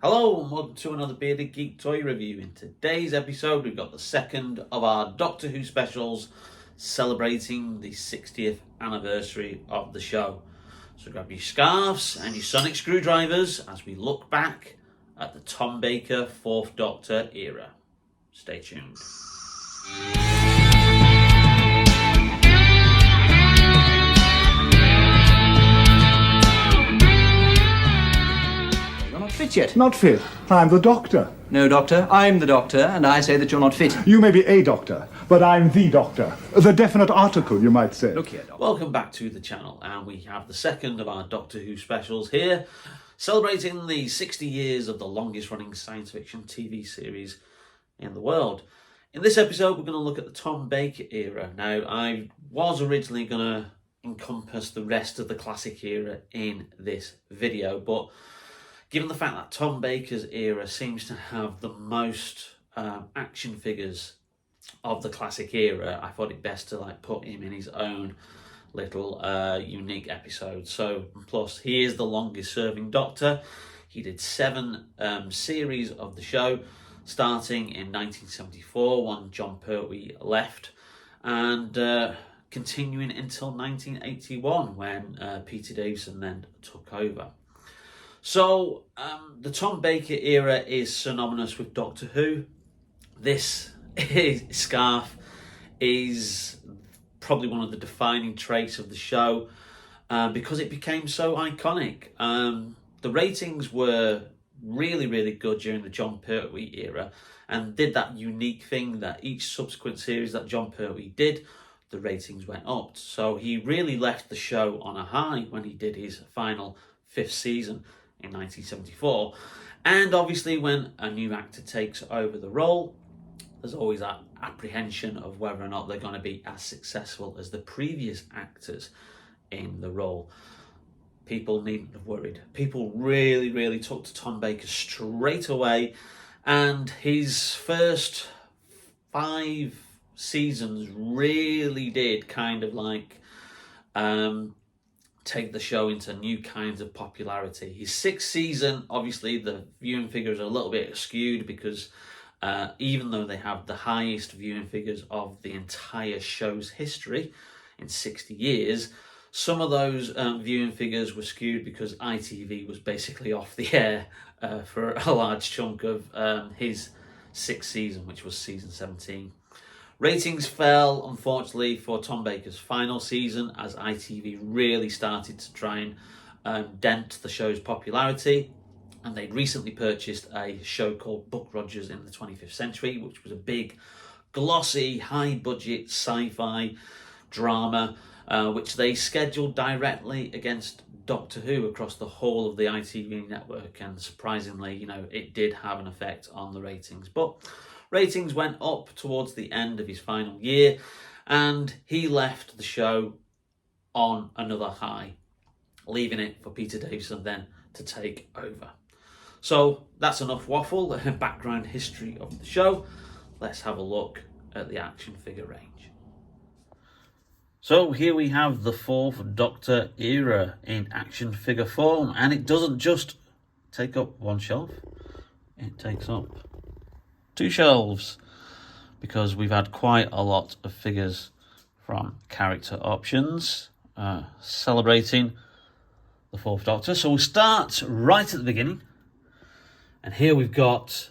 Hello and welcome to another Bearded Geek toy review. In today's episode we've got the second of our Doctor Who specials celebrating the 60th anniversary of the show. So grab your scarves and your sonic screwdrivers as we look back at the Tom Baker 4th Doctor era. Stay tuned. Fit yet? Not fit. I'm the doctor. No, Doctor. I'm the Doctor, and I say that you're not fit. You may be a doctor, but I'm the doctor. The definite article, you might say. Look here, Doctor. Welcome back to the channel, and we have the second of our Doctor Who specials here, celebrating the 60 years of the longest running science fiction TV series in the world. In this episode, we're going to look at the Tom Baker era. Now, I was originally going to encompass the rest of the classic era in this video, but given the fact that Tom Baker's era seems to have the most action figures of the classic era, I thought it best to put him in his own little unique episode. So, plus he is the longest serving Doctor. He did 7 series of the show, starting in 1974 when John Pertwee left, and continuing until 1981 when Peter Davison then took over. So, the Tom Baker era is synonymous with Doctor Who. This scarf is probably one of the defining traits of the show because it became so iconic. The ratings were really, really good during the John Pertwee era and did that unique thing that each subsequent series that John Pertwee did, the ratings went up. So he really left the show on a high when he did his final 5th season in 1974, and obviously when a new actor takes over the role, there's always that apprehension of whether or not they're going to be as successful as the previous actors in the role. People needn't have worried. People really took to Tom Baker straight away, and his first 5 seasons really did kind of take the show into new kinds of popularity. His 6th season, obviously the viewing figures are a little bit skewed because even though they have the highest viewing figures of the entire show's history in 60 years, some of those viewing figures were skewed because ITV was basically off the air for a large chunk of his 6th season, which was season 17. Ratings fell, unfortunately, for Tom Baker's final season as ITV really started to try and dent the show's popularity. And they'd recently purchased a show called Buck Rogers in the 25th Century, which was a big, glossy, high-budget sci-fi drama, which they scheduled directly against Doctor Who across the whole of the ITV network. And surprisingly, it did have an effect on the ratings. But ratings went up towards the end of his final year, and he left the show on another high, leaving it for Peter Davison then to take over. So that's enough waffle and background history of the show. Let's have a look at the action figure range. So here we have the 4th Doctor era in action figure form, and it doesn't just take up one shelf, it takes up 2 shelves, because we've had quite a lot of figures from character options celebrating the 4th Doctor. So we'll start right at the beginning, and here we've got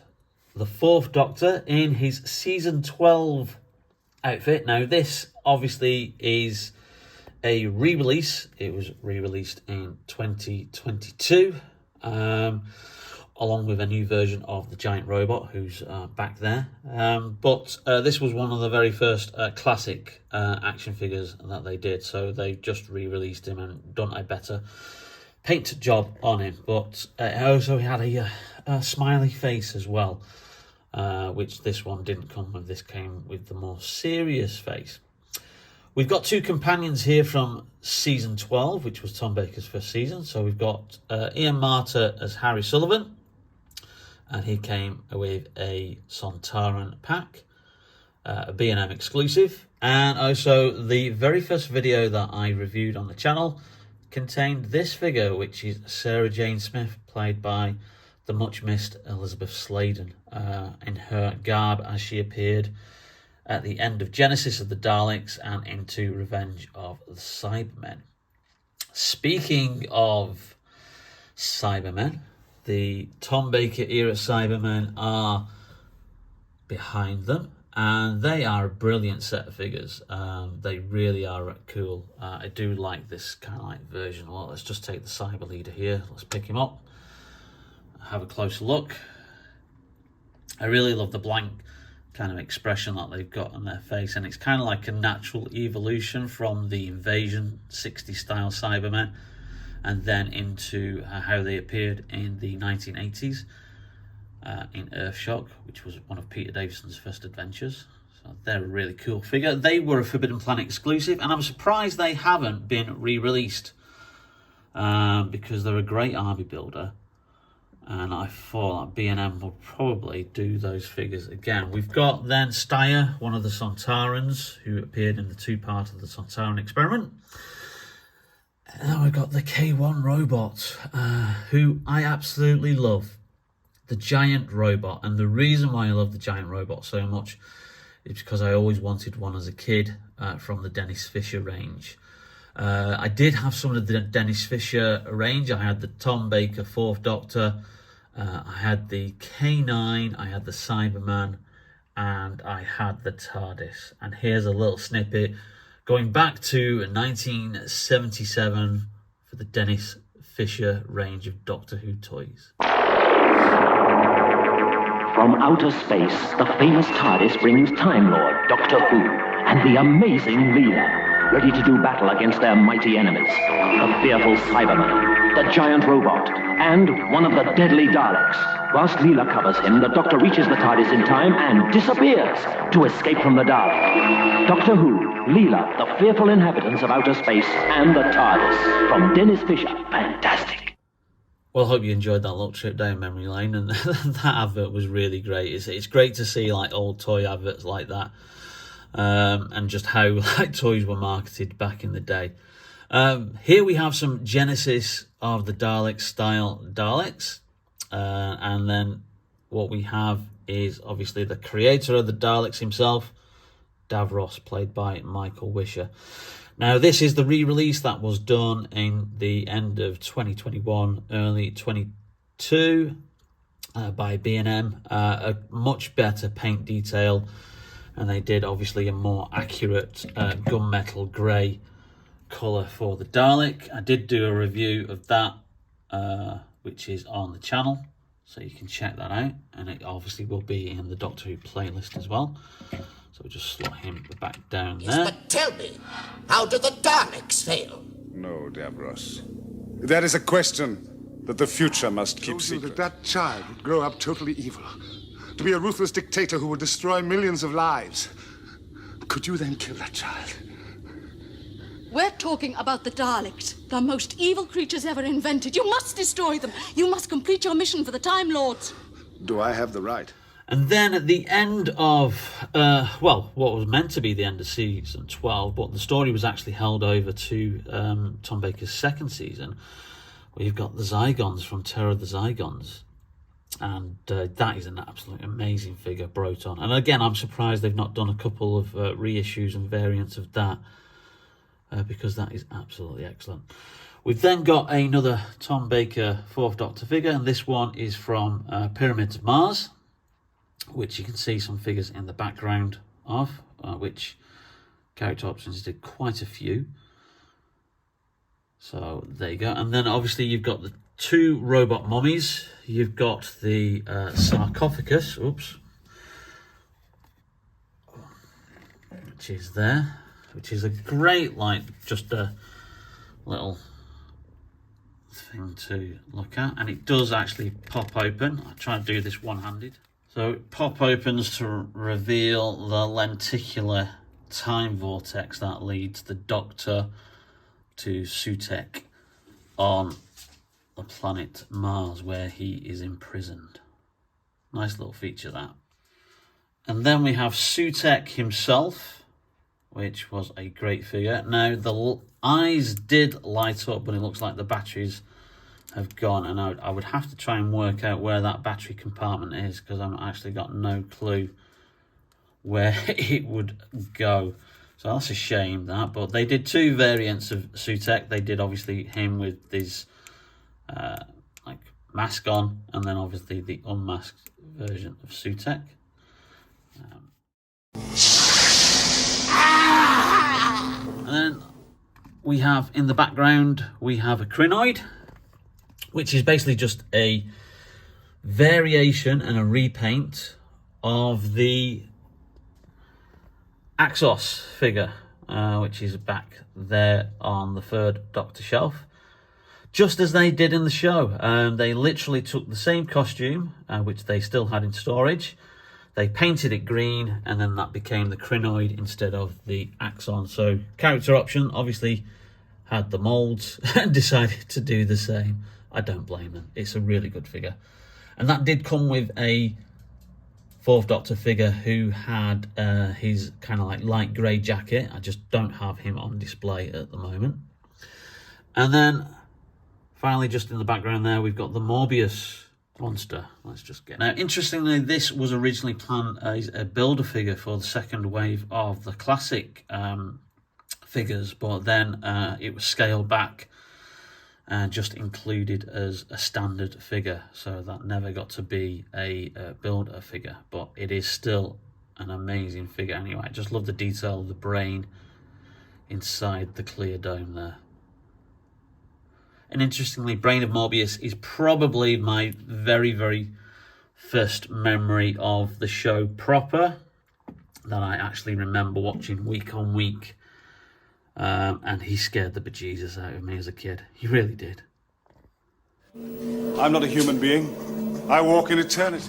the 4th Doctor in his season 12 outfit. Now this obviously is a re-release. It was re-released in 2022. Along with a new version of the giant robot who's back there. But this was one of the very first classic action figures that they did. So they just re-released him and done a better paint job on him. But also he had a smiley face as well, which this one didn't come with. This came with the more serious face. We've got 2 companions here from season 12, which was Tom Baker's first season. So we've got Ian Marter as Harry Sullivan, and he came with a Sontaran pack, a B&M exclusive. And also the very first video that I reviewed on the channel contained this figure, which is Sarah Jane Smith, played by the much-missed Elizabeth Sladen in her garb as she appeared at the end of Genesis of the Daleks and into Revenge of the Cybermen. Speaking of Cybermen, the Tom Baker era Cybermen are behind them, and they are a brilliant set of figures. They really are cool. I do like this kind of like version. Well, let's just take the Cyber Leader here. Let's pick him up, have a closer look. I really love the blank kind of expression that they've got on their face, and it's kind of like a natural evolution from the Invasion 60 style Cybermen and then into how they appeared in the 1980s in Earthshock, which was one of Peter Davison's first adventures. So they're a really cool figure. They were a Forbidden Planet exclusive, and I'm surprised they haven't been re-released because they're a great army builder, and I thought that B&M will probably do those figures again. We've got then Steyr, one of the Sontarans, who appeared in the two-part of the Sontaran experiment. And then we've got the K1 robot, who I absolutely love. The giant robot, and the reason why I love the giant robot so much is because I always wanted one as a kid from the Dennis Fisher range. I did have some of the Dennis Fisher range. I had the Tom Baker 4th Doctor, I had the K9, I had the Cyberman, and I had the TARDIS. And here's a little snippet going back to 1977 for the Dennis Fisher range of Doctor Who toys. From outer space, the famous TARDIS brings Time Lord, Doctor Who, and the amazing Leela, ready to do battle against their mighty enemies, the fearful Cyberman, the giant robot, and one of the deadly Daleks. Whilst Leela covers him, the Doctor reaches the TARDIS in time and disappears to escape from the Dalek. Doctor Who, Leela, the fearful inhabitants of outer space, and the TARDIS. From Dennis Fisher. Fantastic. Well, I hope you enjoyed that little trip down memory lane, and that advert was really great. It's great to see like old toy adverts like that, and just how like toys were marketed back in the day. Here we have some Genesis of the Dalek style Daleks, and then what we have is obviously the creator of the Daleks himself, Davros, played by Michael Wisher. Now, this is the re-release that was done in the end of 2021, early 22, by B&M. A much better paint detail, and they did obviously a more accurate gunmetal grey colour for the Dalek. I did do a review of that, which is on the channel, so you can check that out, and it obviously will be in the Doctor Who playlist as well. So we'll just slot him back down there. Yes, but tell me, how do the Daleks fail? No, Davros. That is a question that the future must keep secret. That child would grow up totally evil, to be a ruthless dictator who would destroy millions of lives. Could you then kill that child? We're talking about the Daleks, the most evil creatures ever invented. You must destroy them. You must complete your mission for the Time Lords. Do I have the right? And then at the end of, what was meant to be the end of season 12, but the story was actually held over to Tom Baker's second season, where you've got the Zygons from Terror of the Zygons. And that is an absolutely amazing figure, Broton. And again, I'm surprised they've not done a couple of reissues and variants of that, because that is absolutely excellent. We've then got another Tom Baker 4th Doctor figure, and this one is from Pyramids of Mars, which you can see some figures in the background of, which Character Options did quite a few. So there you go. And then obviously you've got the two robot mummies. You've got the sarcophagus, which is there, which is a great, like, just a little thing to look at. And it does actually pop open. I'll try and do this one-handed. So it pop opens to reveal the lenticular time vortex that leads the Doctor to Sutekh on the planet Mars, where he is imprisoned. Nice little feature, that. And then we have Sutekh himself, which was a great figure. Now, the eyes did light up, but it looks like the batteries have gone, and I would have to try and work out where that battery compartment is, because I've actually got no clue where it would go. So that's a shame, that. But they did 2 variants of Sutekh. They did obviously him with his like mask on, and then obviously the unmasked version of Sutekh. And then we have in the background, we have a crinoid, which is basically just a variation and a repaint of the Axos figure, which is back there on the 3rd Doctor shelf, just as they did in the show. They literally took the same costume, which they still had in storage. They painted it green, and then that became the crinoid instead of the Axon. So character option obviously had the molds and decided to do the same. I don't blame them. It's a really good figure. And that did come with a 4th Doctor figure who had his kind of like light grey jacket. I just don't have him on display at the moment. And then finally, just in the background there, we've got the Morbius monster. Let's just get... Now, interestingly, this was originally planned as a builder figure for the 2nd wave of the classic figures, but then it was scaled back and just included as a standard figure, so that never got to be a builder figure, but it is still an amazing figure anyway. I just love the detail of the brain inside the clear dome there. And interestingly, Brain of Morbius is probably my very, very first memory of the show proper, that I actually remember watching week on week. And he scared the bejesus out of me as a kid. He really did. I'm not a human being. I walk in eternity.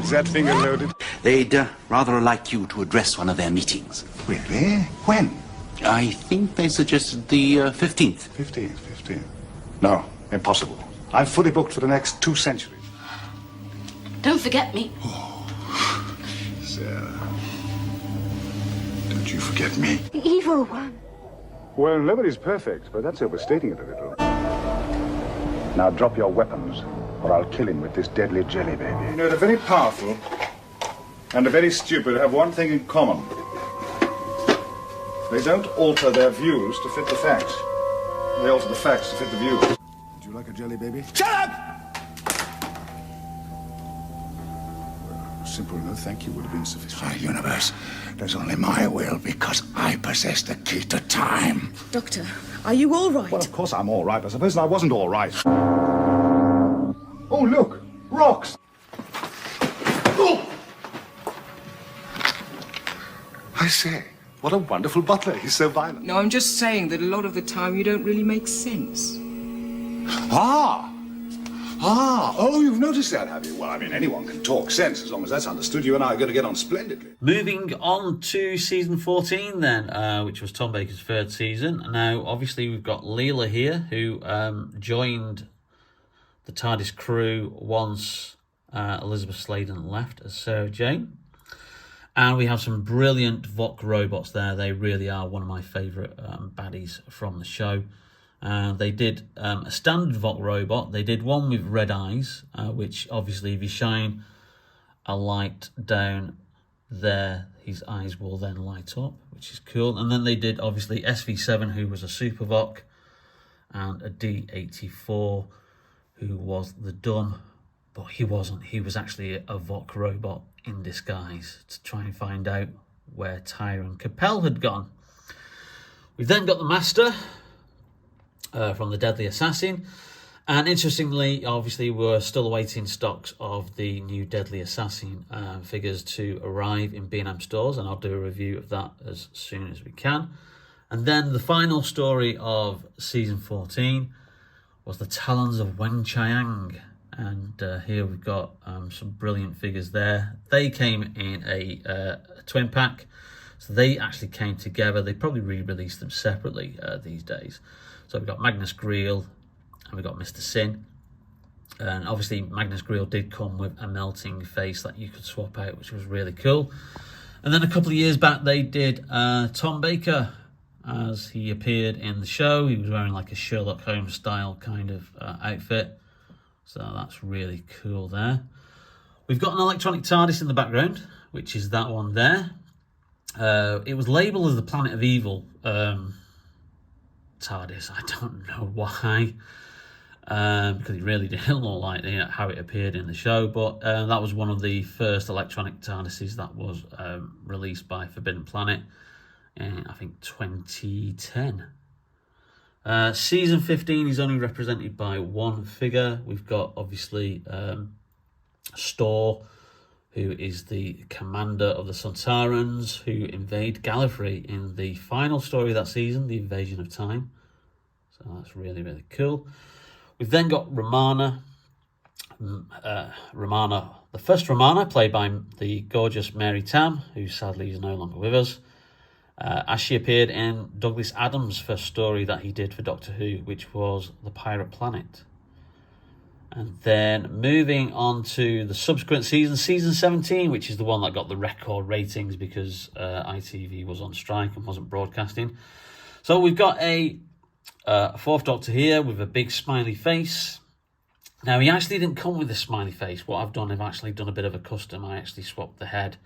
Is that finger loaded? They'd rather like you to address one of their meetings. Really? When? I think they suggested the 15th. 15th. No, impossible. I'm fully booked for the next 2 centuries. Don't forget me. Sarah. Don't you forget me. The evil one. Well, nobody's perfect, but that's overstating it a little. Now drop your weapons, or I'll kill him with this deadly jelly baby. You know, the very powerful and the very stupid have one thing in common. They don't alter their views to fit the facts. They alter the facts to fit the views. Would you like a jelly baby? Shut up! Well, simple enough, thank you would have been sufficient. Our universe does only my will because I possess the key to time. Doctor, are you all right? Well, of course I'm all right, but suppose I wasn't all right. Oh, look! Rocks! Oh! I say, what a wonderful butler. He's so violent. No, I'm just saying that a lot of the time you don't really make sense. Oh, you've noticed that, have you? Well, I mean, anyone can talk sense as long as that's understood. You and I are going to get on splendidly. Moving on to season 14 then, which was Tom Baker's 3rd season. Now, obviously, we've got Leela here, who joined the TARDIS crew once Elizabeth Sladen left as Sarah Jane. And we have some brilliant Vok robots there. They really are one of my favourite baddies from the show. They did a standard Vok robot. They did one with red eyes, which obviously if you shine a light down there, his eyes will then light up, which is cool. And then they did obviously SV7, who was a Super Vok, and a D84, who was the dumb, but he wasn't. He was actually a Vok robot in disguise to try and find out where Tyron Capel had gone. We've then got the Master from the Deadly Assassin, and interestingly, obviously, we're still awaiting stocks of the new Deadly Assassin figures to arrive in B&M stores, and I'll do a review of that as soon as we can. And then the final story of season 14 was the Talons of Wen Chiang. And here we've got some brilliant figures there. They came in a twin pack, so they actually came together. They probably re-released them separately these days. So we've got Magnus Greel and we've got Mr. Sin. And obviously Magnus Greel did come with a melting face that you could swap out, which was really cool. And then a couple of years back they did Tom Baker as he appeared in the show. He was wearing like a Sherlock Holmes style kind of outfit. So that's really cool there. We've got an electronic TARDIS in the background, which is that one there. It was labelled as the Planet of Evil TARDIS. I don't know why. Because it really didn't look like how it appeared in the show. But that was one of the first electronic TARDISes that was released by Forbidden Planet in, I think, 2010. Season 15 is only represented by one figure. We've got, obviously, Storr, who is the commander of the Sontarans who invade Gallifrey in the final story of that season, The Invasion of Time. So that's really, really cool. We've then got Romana. The first Romana, played by the gorgeous Mary Tam, who sadly is no longer with us, as she appeared in Douglas Adams' first story that he did for Doctor Who, which was The Pirate Planet. And then moving on to the subsequent season, season 17, which is the one that got the record ratings because ITV was on strike and wasn't broadcasting. So we've got a fourth Doctor here with a big smiley face. Now, he actually didn't come with a smiley face. What I've done, I've actually done a bit of a custom. I actually swapped the head.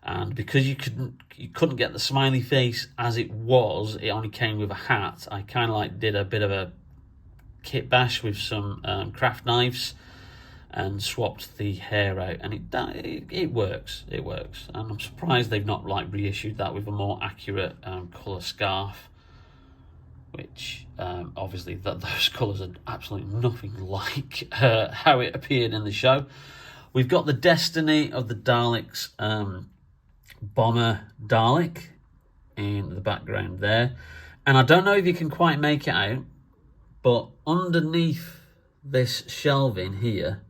And because you couldn't get the smiley face as it was, it only came with a hat. I kind of like did a bit of a kit bash with some craft knives and swapped the hair out, and it works. It works, and I'm surprised they've not like reissued that with a more accurate colour scarf, which obviously those colours are absolutely nothing like how it appeared in the show. We've got the Destiny of the Daleks bomber Dalek in the background there, and I don't know if you can quite make it out, but underneath this shelving here,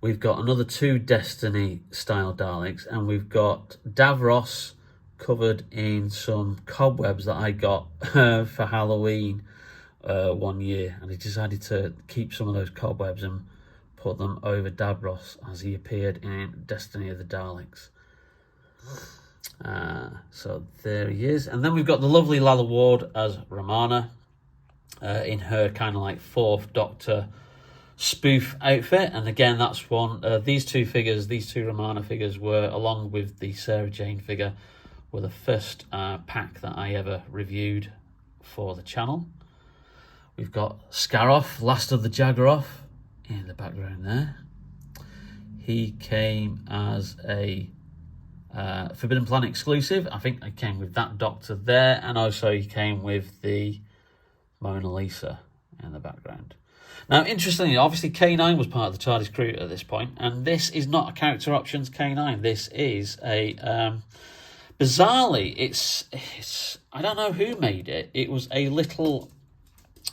we've got another two Destiny-style Daleks, and we've got Davros covered in some cobwebs that I got for Halloween one year, and I decided to keep some of those cobwebs and put them over Davros as he appeared in Destiny of the Daleks. So there he is. And then we've got the lovely Lalla Ward as Romana, in her kind of like fourth Doctor spoof outfit. And again, that's one, these two Romana figures were, along with the Sarah Jane figure, were the first pack that I ever reviewed for the channel. We've got Scaroff, last of the Jaggeroff, in the background there. He came as a Forbidden Planet exclusive. I think I came with that Doctor there, and also he came with the Mona Lisa in the background. Now, interestingly, obviously K9 was part of the TARDIS crew at this point, and this is not a character options K9. This is a bizarrely, it's I don't know who made it. It was a little.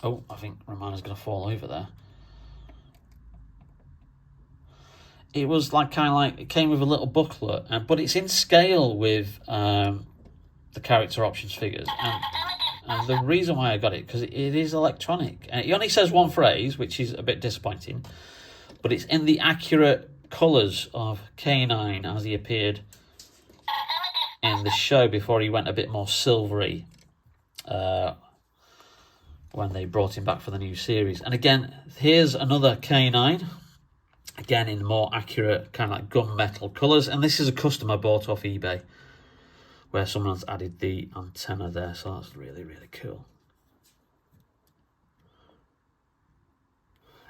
Oh, I think Romana's going to fall over there. It was like kind of like, it came with a little booklet, but it's in scale with the character options figures. And the reason why I got it, because it is electronic. And it only says one phrase, which is a bit disappointing, but it's in the accurate colours of K9 as he appeared in the show before he went a bit more silvery when they brought him back for the new series. And again, here's another K9. Again, in more accurate, kind of like gunmetal colours. And this is a custom I bought off eBay, where someone's added the antenna there. So that's really, really cool.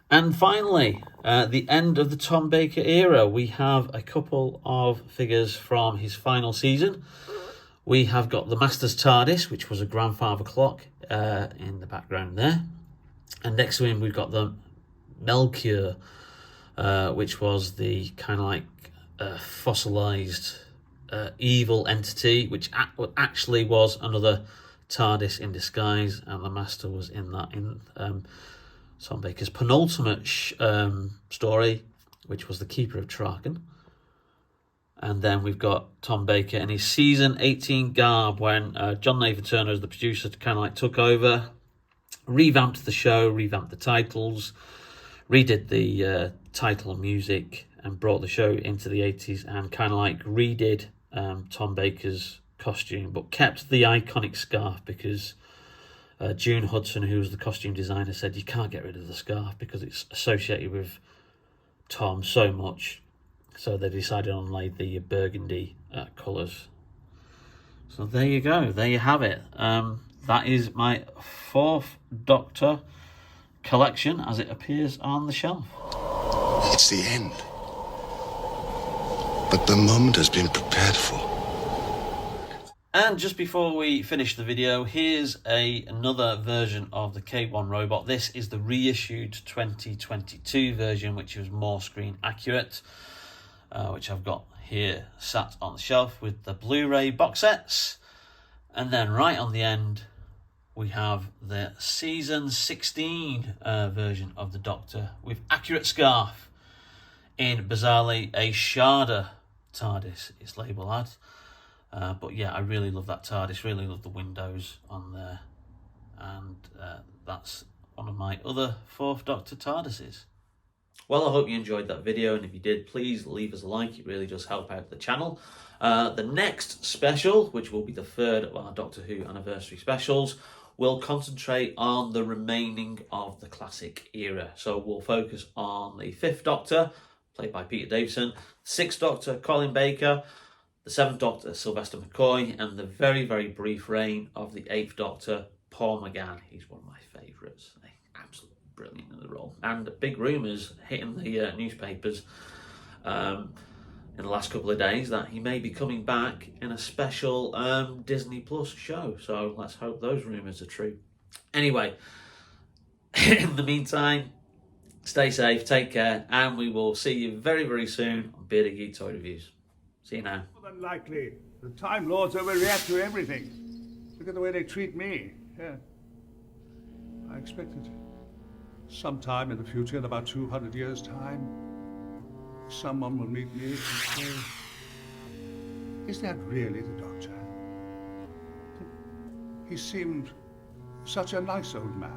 And finally, the end of the Tom Baker era. We have a couple of figures from his final season. We have got the Master's TARDIS, which was a grandfather clock in the background there. And next to him, we've got the Melchior, which was the kind of like fossilized evil entity, which actually was another TARDIS in disguise, and the Master was in that in Tom Baker's penultimate story, which was the Keeper of Traken. And then we've got Tom Baker in his season 18 garb when John Nathan Turner, as the producer, kind of like took over, revamped the show, revamped the titles, redid the title music, and brought the show into the 80s, and kind of like redid Tom Baker's costume, but kept the iconic scarf because June Hudson, who was the costume designer, said you can't get rid of the scarf because it's associated with Tom so much. So they decided on like the burgundy colours. So there you go. There you have it. That is my 4th Doctor collection as it appears on the shelf. It's the end. But the moment has been prepared for. And just before we finish the video, here's another version of the K1 robot. This is the reissued 2022 version, which is more screen accurate, which I've got here sat on the shelf with the Blu-ray box sets. And then right on the end, we have the season 16 version of the Doctor with accurate scarf in, bizarrely, a Sharda TARDIS it's labelled at. But yeah, I really love that TARDIS, really love the windows on there. And that's one of my other 4th Doctor TARDISes. Well, I hope you enjoyed that video, and if you did, please leave us a like. It really does help out the channel. The next special, which will be the 3rd of our Doctor Who anniversary specials, will concentrate on the remaining of the classic era. So we'll focus on the 5th Doctor, played by Peter Davison, 6th Doctor, Colin Baker, the 7th Doctor, Sylvester McCoy, and the very, very brief reign of the 8th Doctor, Paul McGann. He's one of my favourites. Absolutely brilliant in the role. And big rumours hitting the newspapers in the last couple of days that he may be coming back in a special Disney Plus show. So let's hope those rumours are true. Anyway, in the meantime, stay safe, take care, and we will see you very, very soon on Bearded Geek Toy Reviews. See you now. More than likely, the Time Lords overreact to everything. Look at the way they treat me. Yeah. I expected sometime in the future, in about 200 years' time, someone will meet me and say, is that really the Doctor? He seemed such a nice old man.